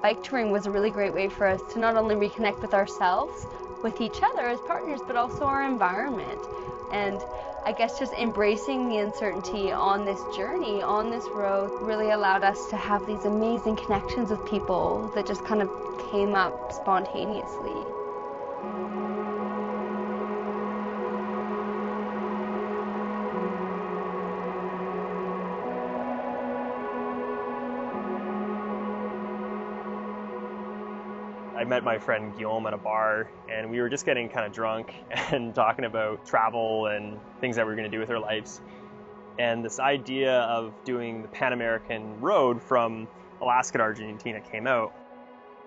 Bike touring was a really great way for us to not only reconnect with ourselves, with each other as partners, but also our environment. And I guess just embracing the uncertainty on this journey, on this road, really allowed us to have these amazing connections with people that just kind of came up spontaneously. I met my friend Guillaume at a bar, and we were just getting kind of drunk and talking about travel and things that we were going to do with our lives. And this idea of doing the Pan American road from Alaska to Argentina came out.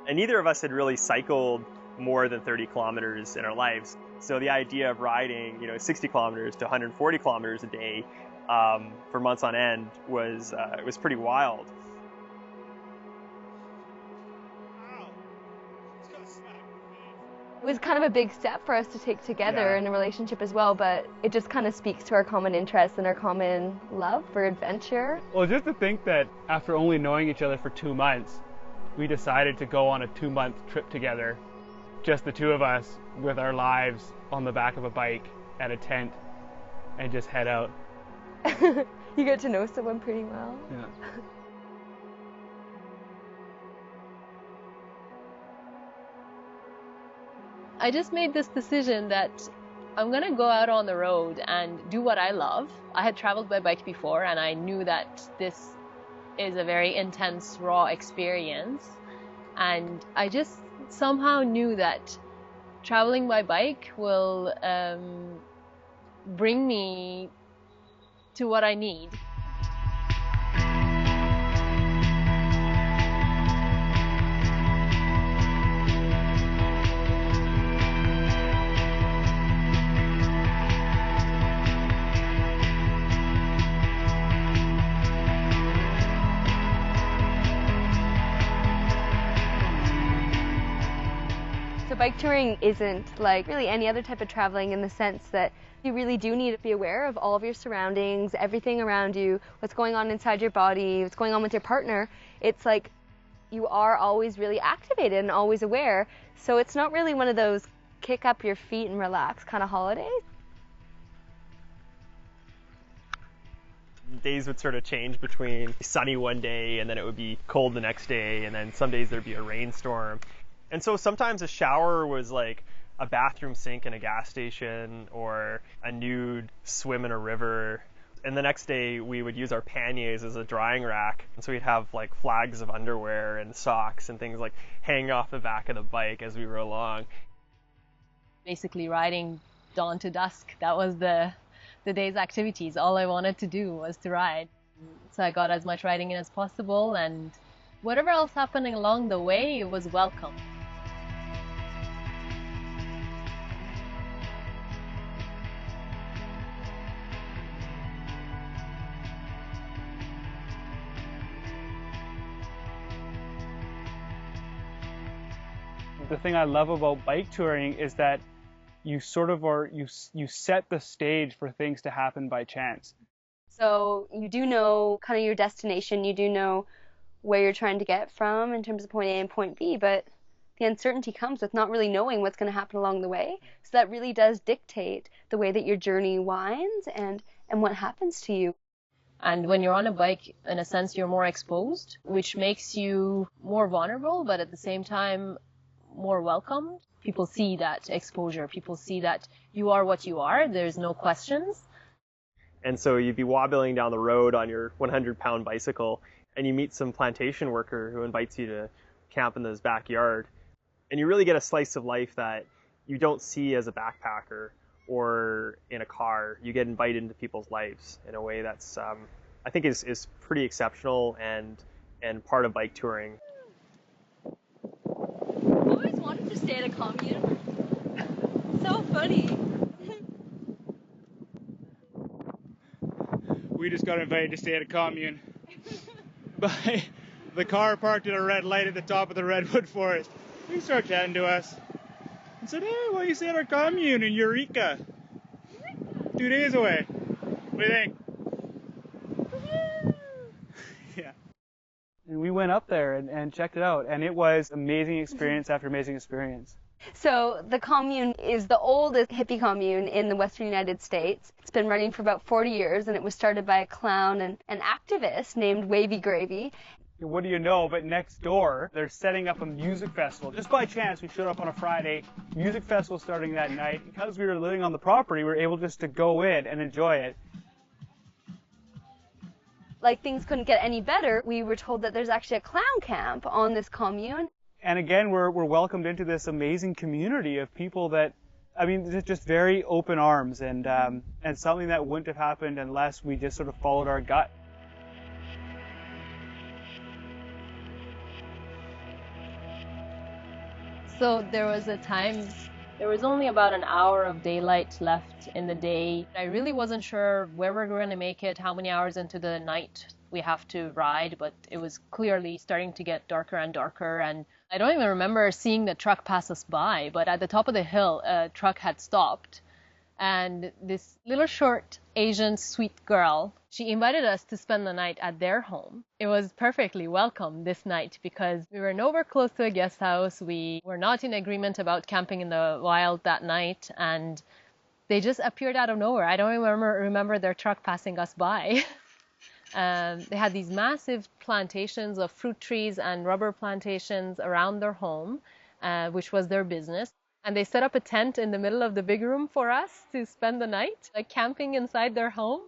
And neither of us had really cycled more than 30 kilometers in our lives. So the idea of riding, 60 kilometers to 140 kilometers a day for months on end was pretty wild. It was kind of a big step for us to take together in a relationship as well, but it just kind of speaks to our common interests and our common love for adventure. Well, just to think that after only knowing each other for 2 months, we decided to go on a 2-month trip together, just the two of us with our lives on the back of a bike at a tent, and just head out. You get to know someone pretty well. Yeah. I just made this decision that I'm going to go out on the road and do what I love. I had traveled by bike before, and I knew that this is a very intense, raw experience. And I just somehow knew that traveling by bike will bring me to what I need. So bike touring isn't like really any other type of traveling in the sense that you really do need to be aware of all of your surroundings, everything around you, what's going on inside your body, what's going on with your partner. It's like you are always really activated and always aware. So it's not really one of those kick up your feet and relax kind of holidays. Days would sort of change between sunny one day and then it would be cold the next day, and then some days there'd be a rainstorm. And so sometimes a shower was like a bathroom sink in a gas station or a nude swim in a river. And the next day we would use our panniers as a drying rack. And so we'd have like flags of underwear and socks and things like hanging off the back of the bike as we were along. Basically riding dawn to dusk. That was the day's activities. All I wanted to do was to ride. So I got as much riding in as possible, and whatever else happening along the way was welcome. The thing I love about bike touring is that you sort of you set the stage for things to happen by chance. So you do know kind of your destination, you do know where you're trying to get from in terms of point A and point B, but the uncertainty comes with not really knowing what's going to happen along the way. So that really does dictate the way that your journey winds and what happens to you. And when you're on a bike, in a sense, you're more exposed, which makes you more vulnerable, but at the same time, more welcomed. People see that exposure. People see that you are what you are. There's no questions. And so you'd be wobbling down the road on your 100-pound bicycle, and you meet some plantation worker who invites you to camp in his backyard. And you really get a slice of life that you don't see as a backpacker or in a car. You get invited into people's lives in a way that's, I think, is pretty exceptional and part of bike touring. I've always wanted to stay at a commune. So funny. We just got invited to stay at a commune by the car parked at a red light at the top of the redwood forest. He started chatting to us and said, "Hey, why don't you stay at our commune in Eureka? 2 days away. What do you think?" Yeah. And we went up there and checked it out, and it was amazing experience after amazing experience. So the commune is the oldest hippie commune in the western United States. It's been running for about 40 years, and it was started by a clown and an activist named Wavy Gravy. What do you know, but next door, they're setting up a music festival. Just by chance, we showed up on a Friday, music festival starting that night. Because we were living on the property, we were able just to go in and enjoy it. Like things couldn't get any better, we were told that there's actually a clown camp on this commune. And again, we're welcomed into this amazing community of people that, I mean, just very open arms and something that wouldn't have happened unless we just sort of followed our gut. So there was a time, there was only about an hour of daylight left in the day. I really wasn't sure where we're going to make it, how many hours into the night we have to ride, but it was clearly starting to get darker and darker. And I don't even remember seeing the truck pass us by, but at the top of the hill, a truck had stopped. And this little short Asian sweet girl, she invited us to spend the night at their home. It was perfectly welcome this night because we were nowhere close to a guest house. We were not in agreement about camping in the wild that night, and they just appeared out of nowhere. I don't remember their truck passing us by. They had these massive plantations of fruit trees and rubber plantations around their home, which was their business. And they set up a tent in the middle of the big room for us to spend the night, like camping inside their home.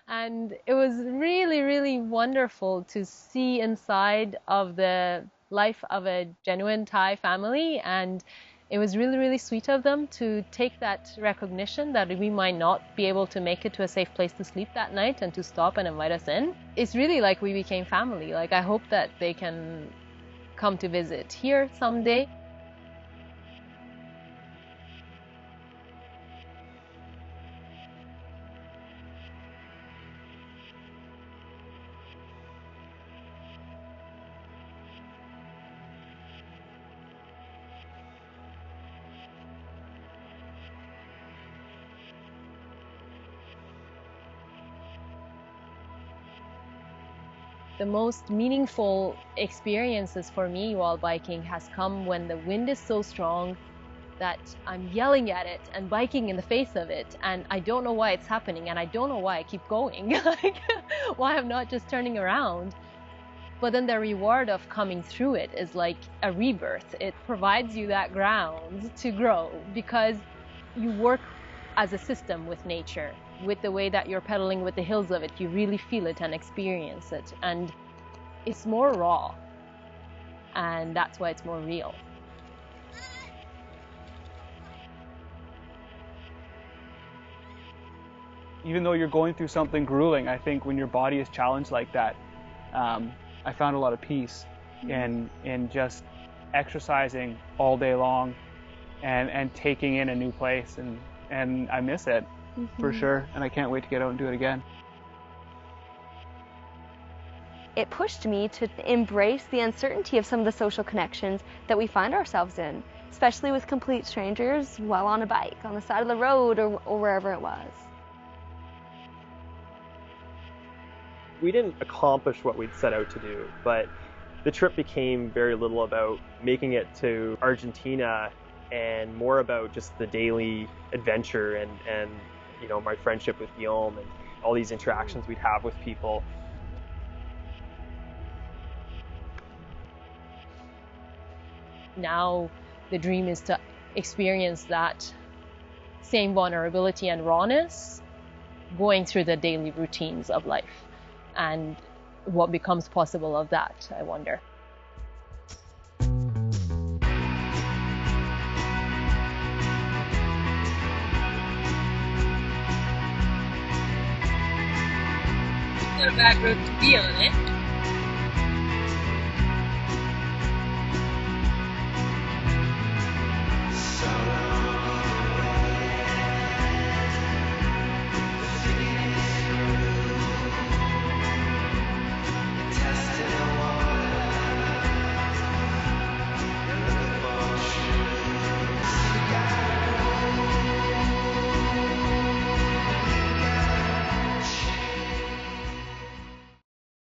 And it was really, really wonderful to see inside of the life of a genuine Thai family. And it was really, really sweet of them to take that recognition that we might not be able to make it to a safe place to sleep that night and to stop and invite us in. It's really like we became family. Like, I hope that they can come to visit here someday. The most meaningful experiences for me while biking has come when the wind is so strong that I'm yelling at it and biking in the face of it, and I don't know why it's happening, and I don't know why I keep going, like why I'm not just turning around. But then the reward of coming through it is like a rebirth. It provides you that ground to grow because you work as a system with nature. With the way that you're pedaling with the hills of it, you really feel it and experience it. And it's more raw. And that's why it's more real. Even though you're going through something grueling, I think when your body is challenged like that, I found a lot of peace in just exercising all day long and taking in a new place. And I miss it. For sure, and I can't wait to get out and do it again. It pushed me to embrace the uncertainty of some of the social connections that we find ourselves in, especially with complete strangers while on a bike, on the side of the road or wherever it was. We didn't accomplish what we'd set out to do, but the trip became very little about making it to Argentina and more about just the daily adventure and you know, my friendship with Guillaume and all these interactions we'd have with people. Now the dream is to experience that same vulnerability and rawness going through the daily routines of life, and what becomes possible of that, I wonder. Not a bad road to be on, eh?